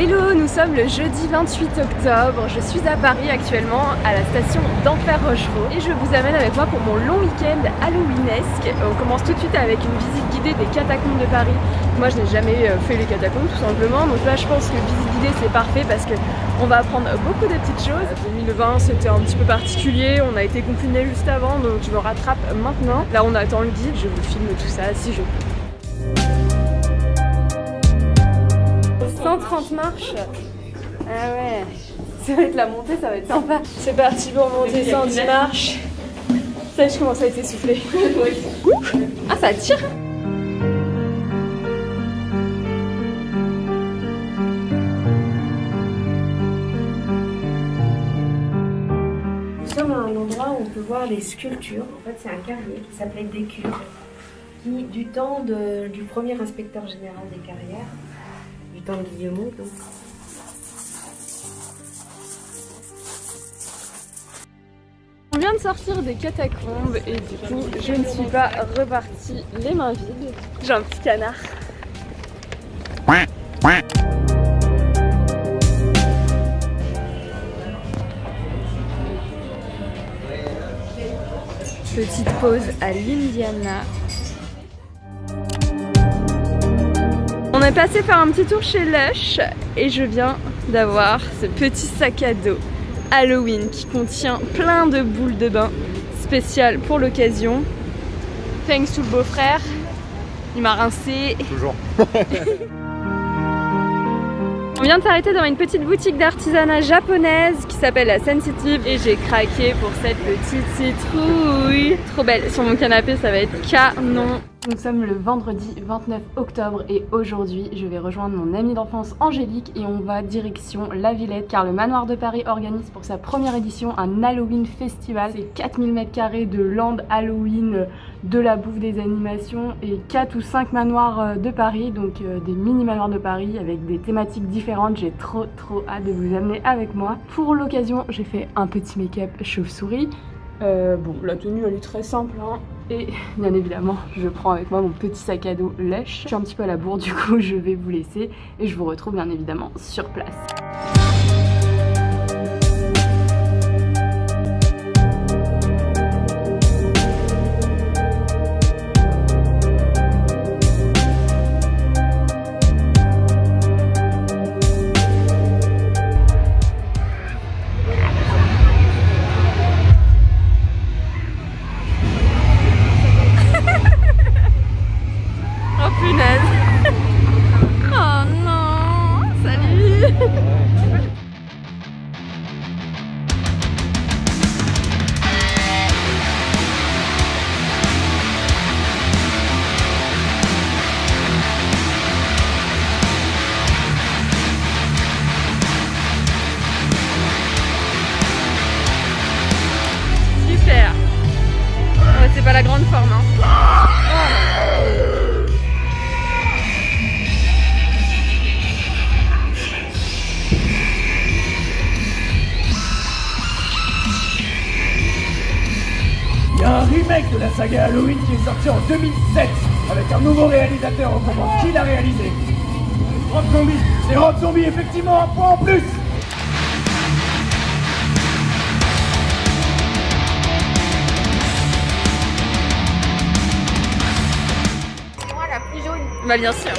Hello, nous sommes le jeudi 28 octobre, je suis à Paris actuellement à la station d'Enfer Rochereau et je vous amène avec moi pour mon long week-end halloweenesque. On commence tout de suite avec une visite guidée des catacombes de Paris. Moi je n'ai jamais fait les catacombes tout simplement, donc là je pense que visite guidée c'est parfait parce que on va apprendre beaucoup de petites choses. 2020 c'était un petit peu particulier, on a été confinés juste avant donc je me rattrape maintenant. Là on attend le guide, je vous filme tout ça si je peux. 130 marches. Ah ouais, ça va être la montée, ça va être sympa. C'est parti pour monter 110 marches. Ça y est, je commence à être essoufflée. Ah, ça tire. Nous sommes à un endroit où on peut voir les sculptures. En fait, c'est un carrier qui s'appelait Décure, qui du temps du premier inspecteur général des carrières, du temps de Guillemot. Donc. On vient de sortir des catacombes et du coup je ne suis pas repartie les mains vides. J'ai un petit canard. Petite pause à l'Indiana. On est passé faire un petit tour chez Lush et je viens d'avoir ce petit sac à dos Halloween qui contient plein de boules de bain spéciales pour l'occasion. Thanks to le beau-frère, il m'a rincé. Toujours. On vient de s'arrêter devant une petite boutique d'artisanat japonaise qui s'appelle la Sensitive et j'ai craqué pour cette petite citrouille. Trop belle, sur mon canapé ça va être canon. Nous sommes le vendredi 29 octobre et aujourd'hui je vais rejoindre mon amie d'enfance Angélique et on va direction La Villette car le Manoir de Paris organise pour sa première édition un Halloween Festival. C'est 4000 m² de land Halloween, de la bouffe, des animations et 4 ou 5 manoirs de Paris, donc des mini manoirs de Paris avec des thématiques différentes. J'ai trop hâte de vous amener avec moi. Pour l'occasion j'ai fait un petit make-up chauve-souris. Bon, la tenue elle est très simple hein. Et bien évidemment je prends avec moi mon petit sac à dos Lush. Je suis un petit peu à la bourre du coup je vais vous laisser et je vous retrouve bien évidemment sur place. C'est pas la grande forme hein. Il y a un remake de la saga Halloween qui est sorti en 2007 avec un nouveau réalisateur. On comprend qui l'a réalisé. Rob Zombie. C'est Rob Zombie, effectivement, un point en plus. Bah bien sûr.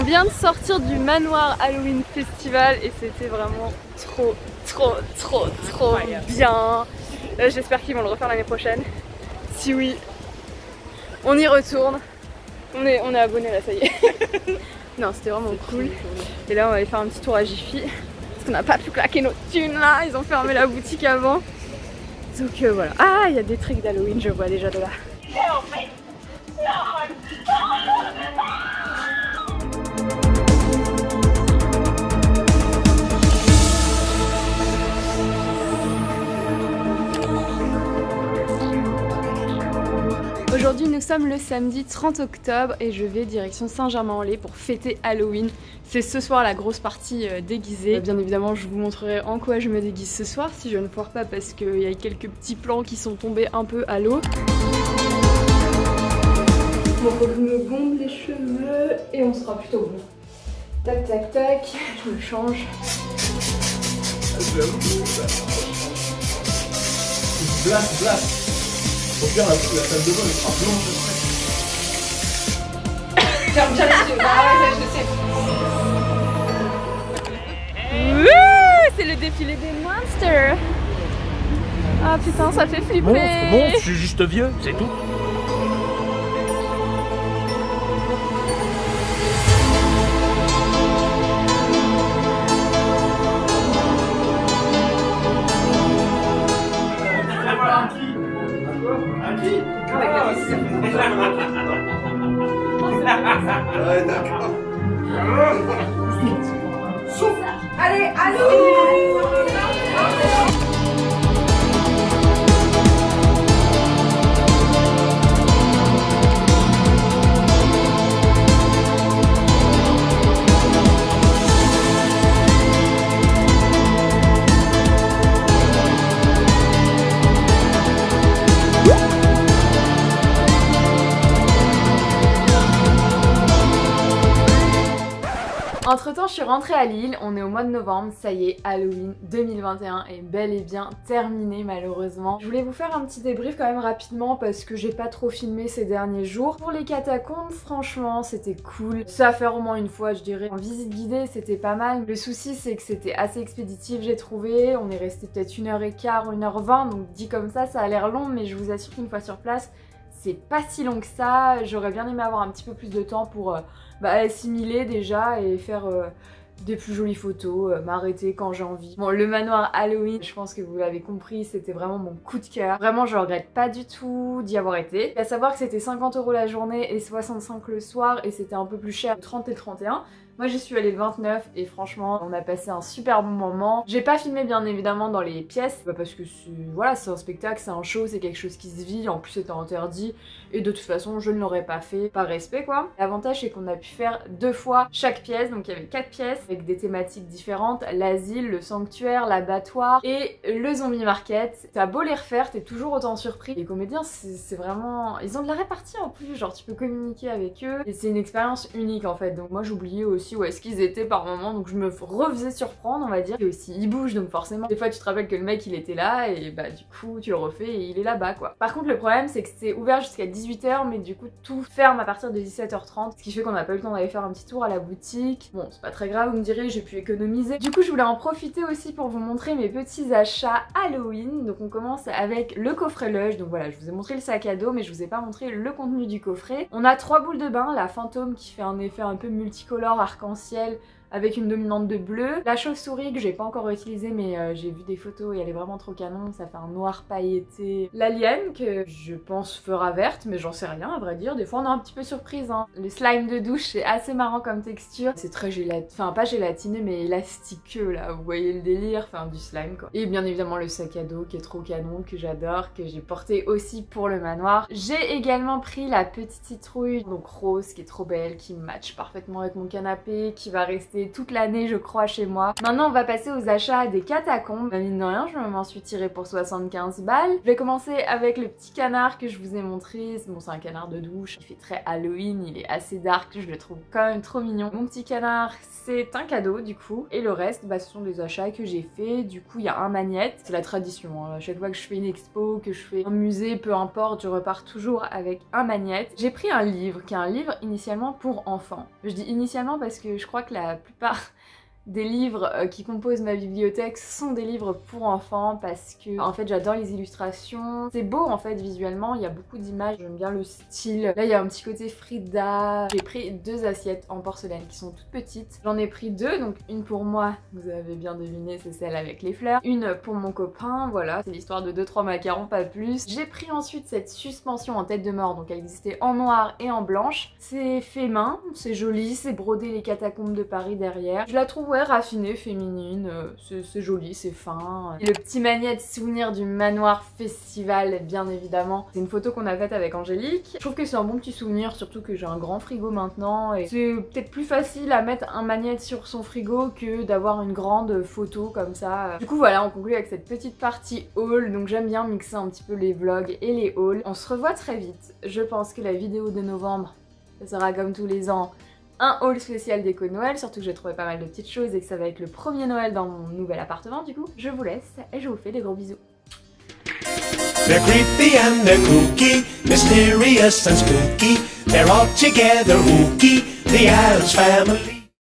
vient de sortir du Manoir Halloween Festival et c'était vraiment trop bien. J'espère qu'ils vont le refaire l'année prochaine. Si oui, on y retourne. On est abonnés là, ça y est. Non, c'était vraiment cool. Et là, on va aller faire un petit tour à Jiffy. Parce qu'on n'a pas pu claquer nos thunes là. Ils ont fermé la boutique avant. Donc voilà. Ah, il y a des trucs d'Halloween, je vois déjà de là. Aujourd'hui nous sommes le samedi 30 octobre et je vais direction Saint-Germain-en-Laye pour fêter Halloween. C'est ce soir la grosse partie déguisée. Bien évidemment je vous montrerai en quoi je me déguise ce soir si je ne foire pas parce qu'il y a quelques petits plans qui sont tombés un peu à l'eau. Bon, faut que je me bombe les cheveux et on sera plutôt bon. Tac tac tac, je me change. Place. Faut faire la salle de bain, elle sera blanche. Ferme bien les yeux. Ah ouais, je sais. Wouh, c'est le défilé des monsters. Ah putain, ça fait flipper. Bon, je suis juste vieux, c'est tout. Ouais, d'accord. Allez, allez. Entre temps je suis rentrée à Lille, on est au mois de novembre, ça y est, Halloween 2021 est bel et bien terminé malheureusement. Je voulais vous faire un petit débrief quand même rapidement parce que j'ai pas trop filmé ces derniers jours. Pour les catacombes, franchement c'était cool. Ça à faire au moins une fois je dirais. En visite guidée c'était pas mal. Le souci c'est que c'était assez expéditif j'ai trouvé. On est resté peut-être 1h15, 1h20 donc dit comme ça a l'air long mais je vous assure qu'une fois sur place c'est pas si long que ça. J'aurais bien aimé avoir un petit peu plus de temps pour assimiler déjà et faire des plus jolies photos, m'arrêter quand j'ai envie. Bon, le manoir Halloween, je pense que vous l'avez compris, c'était vraiment mon coup de cœur. Vraiment, je regrette pas du tout d'y avoir été. À savoir que c'était 50 € la journée et 65 le soir et c'était un peu plus cher, le 30 et le 31. Moi j'y suis allée le 29 et franchement on a passé un super bon moment. J'ai pas filmé bien évidemment dans les pièces parce que voilà, c'est un spectacle, c'est un show, c'est quelque chose qui se vit, en plus c'était interdit et de toute façon je ne l'aurais pas fait par respect quoi. L'avantage c'est qu'on a pu faire 2 fois chaque pièce, donc il y avait 4 pièces avec des thématiques différentes, l'asile, le sanctuaire, l'abattoir et le zombie market. T'as beau les refaire, t'es toujours autant surpris. Les comédiens c'est vraiment... ils ont de la répartie en plus, genre tu peux communiquer avec eux et c'est une expérience unique en fait. Donc moi j'oubliais aussi où est-ce qu'ils étaient par moment, donc je me refaisais surprendre on va dire. Et aussi ils bougent donc forcément des fois tu te rappelles que le mec il était là et bah du coup tu le refais et il est là-bas quoi. Par contre le problème c'est que c'est ouvert jusqu'à 18 h mais du coup tout ferme à partir de 17 h 30 ce qui fait qu'on n'a pas eu le temps d'aller faire un petit tour à la boutique. Bon c'est pas très grave vous me direz, j'ai pu économiser. Du coup je voulais en profiter aussi pour vous montrer mes petits achats Halloween. Donc on commence avec le coffret Lush. Donc voilà, je vous ai montré le sac à dos mais je vous ai pas montré le contenu du coffret. On a 3 boules de bain, la fantôme qui fait un effet un peu multicolore arc-en-ciel avec une dominante de bleu. La chauve-souris que j'ai pas encore utilisée mais j'ai vu des photos et elle est vraiment trop canon, ça fait un noir pailleté. L'alien que je pense fera verte mais j'en sais rien à vrai dire, des fois on est un petit peu surprise hein. Le slime de douche c'est assez marrant comme texture, c'est très enfin pas gélatiné mais élastiqueux là, vous voyez le délire, enfin du slime quoi. Et bien évidemment le sac à dos qui est trop canon, que j'adore, que j'ai porté aussi pour le manoir. J'ai également pris la petite citrouille, donc rose, qui est trop belle, qui match parfaitement avec mon canapé, qui va rester rester toute l'année je crois chez moi. Maintenant on va passer aux achats des catacombes. Mine de rien je m'en suis tirée pour 75 balles. Je vais commencer avec le petit canard que je vous ai montré. Bon c'est un canard de douche, il fait très Halloween, il est assez dark, je le trouve quand même trop mignon. Mon petit canard c'est un cadeau du coup. Et le reste bah, ce sont des achats que j'ai fait. Du coup il y a un magnète, c'est la tradition. Hein. À chaque fois que je fais une expo, que je fais un musée, peu importe, je repars toujours avec un magnète. J'ai pris un livre qui est un livre initialement pour enfants. Je dis initialement parce que je crois que la plupart des livres qui composent ma bibliothèque sont des livres pour enfants parce que en fait j'adore les illustrations. C'est beau en fait visuellement, il y a beaucoup d'images, j'aime bien le style. Là il y a un petit côté Frida. J'ai pris 2 assiettes en porcelaine qui sont toutes petites. J'en ai pris 2, donc une pour moi, vous avez bien deviné, c'est celle avec les fleurs. Une pour mon copain, voilà, c'est l'histoire de 2-3 macarons, pas plus. J'ai pris ensuite cette suspension en tête de mort, donc elle existait en noir et en blanche. C'est fait main, c'est joli, c'est brodé les catacombes de Paris derrière. Je la trouve raffinée, féminine, c'est joli, c'est fin. Et le petit magnète souvenir du manoir festival, bien évidemment. C'est une photo qu'on a faite avec Angélique. Je trouve que c'est un bon petit souvenir, surtout que j'ai un grand frigo maintenant. Et c'est peut-être plus facile à mettre un magnète sur son frigo que d'avoir une grande photo comme ça. Du coup voilà, on conclut avec cette petite partie haul. Donc j'aime bien mixer un petit peu les vlogs et les hauls. On se revoit très vite. Je pense que la vidéo de novembre, ça sera comme tous les ans un haul spécial déco de Noël, surtout que j'ai trouvé pas mal de petites choses et que ça va être le premier Noël dans mon nouvel appartement. Du coup, je vous laisse et je vous fais des gros bisous. They're creepy and they're kooky, mysterious and spooky. They're all together ooky, the Addams Family.